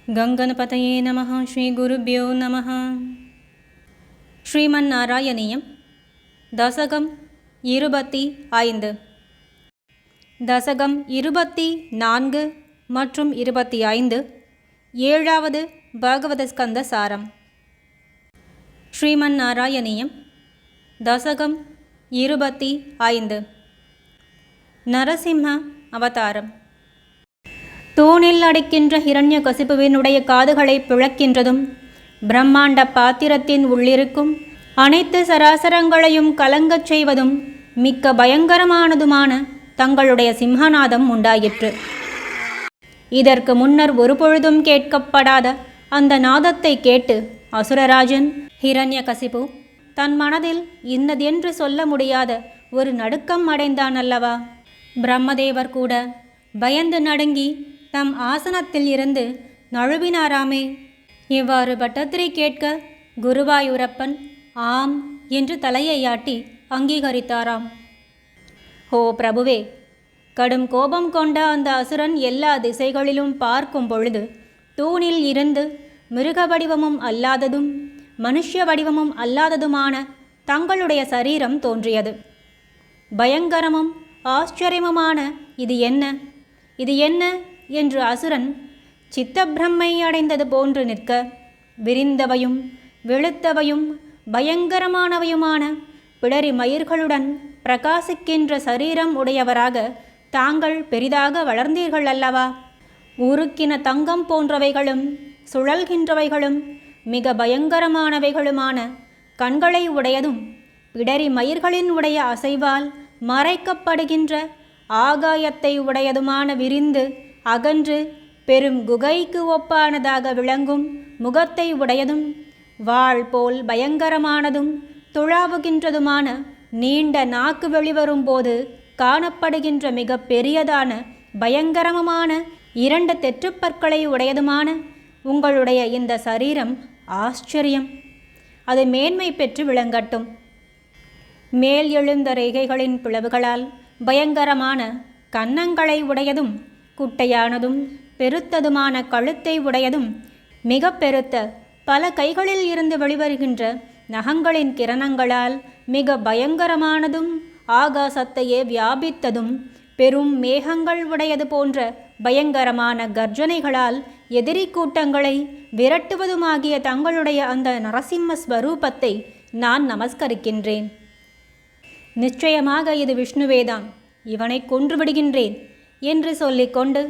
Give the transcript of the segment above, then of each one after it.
गंगणपतये नमः. श्रीगुरुभ्यो नमः. ஸ்ரீமன்னாராயணியம் தசகம் 25. தசகம் 24 மற்றும் 25 ஏழாவது பாகவத ஸ்கந்த சாரம். ஸ்ரீமன்னாராயணியம் தசகம் 25. நரசிம்ம அவதாரம். தூணில் அடைக்கின்ற ஹிரண்ய கசிப்புவினுடைய காதுகளை பிளக்கின்றதும், பிரம்மாண்ட பாத்திரத்தின் உள்ளிருக்கும் அனைத்து சராசரங்களையும் கலங்கச் செய்வதும் மிக்க பயங்கரமானதுமான தங்களுடைய சிம்ஹநாதம் உண்டாயிற்று. இதற்கு முன்னர் ஒருபொழுதும் கேட்கப்படாத அந்த நாதத்தை கேட்டு அசுரராஜன் ஹிரண்ய கசிப்பு தன் மனதில் இன்னதென்று சொல்ல முடியாத ஒரு நடுக்கம் அடைந்தான் அல்லவா. பிரம்மதேவர் கூட பயந்து நடுங்கி தம் ஆசனத்தில் இருந்து நழுவினாராமே. இவ்வாறு பட்டத்திரை கேட்க குருவாயூரப்பன் ஆம் என்று தலையையாட்டி அங்கீகரித்தாராம். ஓ பிரபுவே, கடும் கோபம் கொண்ட அந்த அசுரன் எல்லா திசைகளிலும் பார்க்கும் பொழுது தூணில் இருந்து மிருக வடிவமும் அல்லாததும் மனுஷ வடிவமும் அல்லாததுமான தங்களுடைய சரீரம் தோன்றியது. பயங்கரமும் ஆச்சரியமுமான இது என்ன, இது என்ன என்று அசுரன் சித்தப்பிரமை அடைந்தது போன்று நிற்க, விரிந்தவையும் வெளுத்தவையும் பயங்கரமானவையுமான பிடரி மயிர்களுடன் பிரகாசிக்கின்ற சரீரம் உடையவராக தாங்கள் பெரிதாக வளர்ந்தீர்கள் அல்லவா. உருக்கின தங்கம் போன்றவைகளும் சுழல்கின்றவைகளும் மிக பயங்கரமானவைகளுமான கண்களை உடையதும், பிடரி மயிர்களின் உடைய அசைவால் மறைக்கப்படுகின்ற ஆகாயத்தை உடையதுமான விரிந்து அகன்று பெரும் குகைக்கு ஒப்பானதாக விளங்கும் முகத்தை உடையதும், வாள் போல் பயங்கரமானதும் துழாவுகின்றதுமான நீண்ட நாக்கு வெளிவரும் போது காணப்படுகின்ற மிக பெரியதான பயங்கரமான 2 தெற்றுப்பற்களை உடையதுமான உங்களுடைய இந்த சரீரம் ஆச்சரியம். அது மேன்மை பெற்று விளங்கட்டும். மேல் எழுந்த ரேகைகளின் பிளவுகளால் பயங்கரமான கன்னங்களை உடையதும், குட்டையானதும் பெருத்ததுமான கழுத்தை உடையதும், மிக பெருத்த பல கைகளில் இருந்து வெளிவருகின்ற நகங்களின் கிரணங்களால் மிக பயங்கரமானதும், ஆகாசத்தையே வியாபித்ததும், பெரும் மேகங்கள் உடையது போன்ற பயங்கரமான கர்ஜனைகளால் எதிரி கூட்டங்களை விரட்டுவதுமாகிய தங்களுடைய அந்த நரசிம்ம ஸ்வரூபத்தை நான் நமஸ்கரிக்கின்றேன். நிச்சயமாக இது விஷ்ணுவேதான், இவனை கொன்று விடுகின்றேன் என்று சொல்லிக்கொண்டு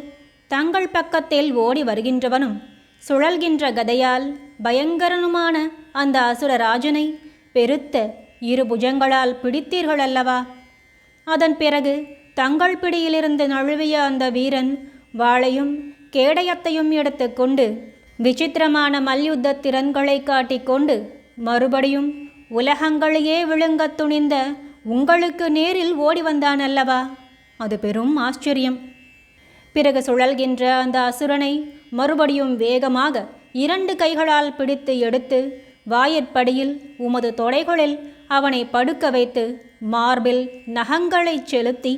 தங்கள் பக்கத்தில் ஓடி வருகின்றவனும் சுழல்கின்ற கதையால் பயங்கரனுமான அந்த அசுரராஜனை பெருத்த 2 புஜங்களால் பிடித்தீர்கள் அல்லவா. அதன் பிறகு தங்கள் பிடியிலிருந்து நழுவிய அந்த வீரன் வாளையும் கேடயத்தையும் எடுத்து கொண்டு விசித்திரமான மல்யுத்த திறன்களை காட்டிக்கொண்டு மறுபடியும் உலகங்களையே விழுங்கத் துணிந்த உங்களுக்கு நேரில் ஓடி வந்தான் அல்லவா. அது பெரும் ஆச்சரியம். பிறகு சுழல்கின்ற அந்த அசுரனை மறுபடியும் வேகமாக 2 கைகளால் பிடித்து எடுத்து வாயிற்படியில் உமது தொடைகளில் அவனை படுக்க வைத்து மார்பில் நகங்களை செலுத்தி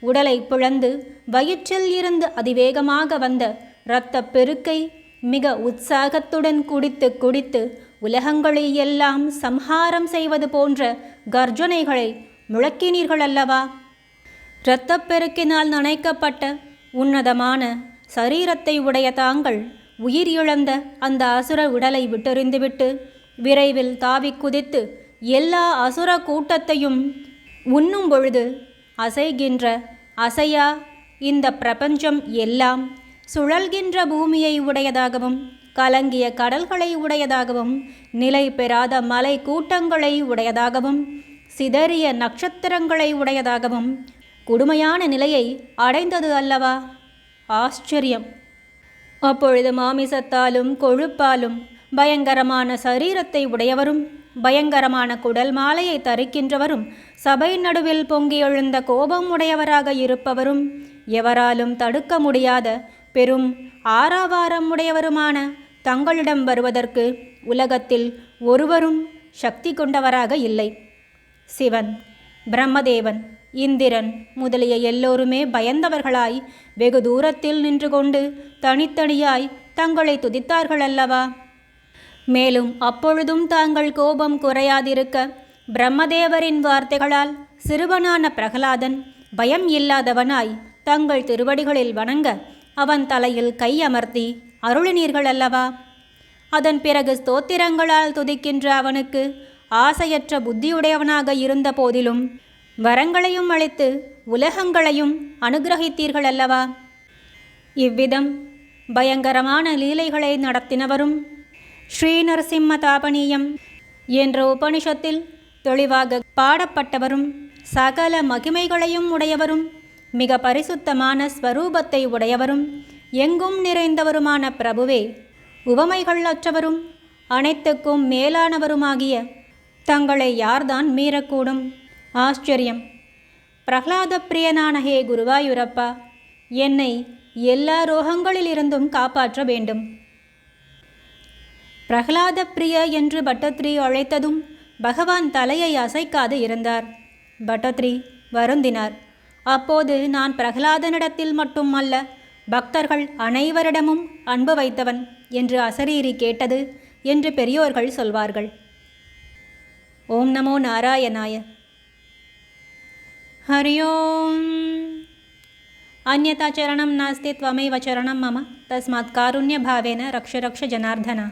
உடலை பிளந்து வயிற்றில் இருந்து அதிவேகமாக வந்த இரத்தப் பெருக்கை மிக உற்சாகத்துடன் குடித்து குடித்து உலகங்களை எல்லாம் சம்ஹாரம் செய்வது போன்ற கர்ஜனைகளை முழக்கினீர்கள் அல்லவா. இரத்தப்பெருக்கினால் நனைக்கப்பட்ட உன்னதமான சரீரத்தை உடைய தாங்கள் உயிர் இழந்த அந்த அசுர உடலை விட்டெறிந்துவிட்டு விரைவில் தாவி குதித்து எல்லா அசுர கூட்டத்தையும் உண்ணும் பொழுது அசைகின்ற அசையா இந்த பிரபஞ்சம் எல்லாம் சுழல்கின்ற பூமியை உடையதாகவும், கலங்கிய கடல்களை உடையதாகவும், நிலை பெறாத மலை கூட்டங்களை உடையதாகவும், சிதறிய நட்சத்திரங்களை உடையதாகவும் கொடுமையான நிலையை அடைந்தது அல்லவா. ஆச்சரியம். அப்பொழுது மாமிசத்தாலும் கொழுப்பாலும் பயங்கரமான சரீரத்தை உடையவரும், பயங்கரமான குடல் மாலையை தரிக்கின்றவரும், சபை நடுவில் பொங்கி எழுந்த கோபம் உடையவராக இருப்பவரும், எவராலும் தடுக்க முடியாத பெரும் ஆரவாரம் உடையவருமான தங்களிடம் வருவதற்கு உலகத்தில் ஒருவரும் சக்தி கொண்டவராக இல்லை. சிவன், பிரம்மதேவன், இந்திரன் முதலிய எல்லோருமே பயந்தவர்களாய் வெகு தூரத்தில் நின்று கொண்டு தனித்தனியாய் தங்களை துதித்தார்கள் அல்லவா? மேலும் அப்பொழுதும் தாங்கள் கோபம் குறையாதிருக்க பிரம்மதேவரின் வார்த்தைகளால் சிறுவனான பிரகலாதன் பயம் இல்லாதவனாய் தங்கள் திருவடிகளில் வணங்க அவன் தலையில் கை அமர்த்தி அருளினீர்கள் அல்லவா? அதன் பிறகு ஸ்தோத்திரங்களால் துதிக்கின்ற அவனுக்கு ஆசையற்ற புத்தியுடையவனாக இருந்த போதிலும் வரங்களையும் அளித்து உலகங்களையும் அனுகிரகித்தீர்கள் அல்லவா? இவ்விதம் பயங்கரமான லீலைகளை நடத்தினவரும் ஸ்ரீநரசிம்ம தாபனீயம் என்ற உபனிஷத்தில் தெளிவாக பாடப்பட்டவரும் சகல மகிமைகளையும் உடையவரும் மிக பரிசுத்தமான ஸ்வரூபத்தை உடையவரும் எங்கும் நிறைந்தவருமான பிரபுவே, உவமைகள் அற்றவரும் அனைத்துக்கும் மேலானவருமாகிய தங்களை யார்தான் மீறக்கூடும்? ஆச்சரியம்! பிரகலாத பிரியனான ஹே குருவாயூரப்பா, என்னை எல்லா ரோகங்களிலிருந்தும் காப்பாற்ற வேண்டும். பிரகலாத பிரிய என்று பட்டத்ரி அழைத்ததும் பகவான் தலையை அசைக்காது இருந்தார். பட்டத்ரி வருந்தினார். அப்போது நான் பிரகலாதனிடத்தில் மட்டும் அல்ல, பக்தர்கள் அனைவரிடமும் அன்பு வைத்தவன் என்று அசரீரி கேட்டது என்று பெரியோர்கள் சொல்வார்கள். ஓம் நமோ நாராயணாய. ஹரி ஓம். அன்யதா சரணம் நாஸ்தி த்வமேவ சரணம் மம தஸ்மாத் காருண்ய பாவேன ரக்ஷ ரக்ஷ ஜனார்தனா.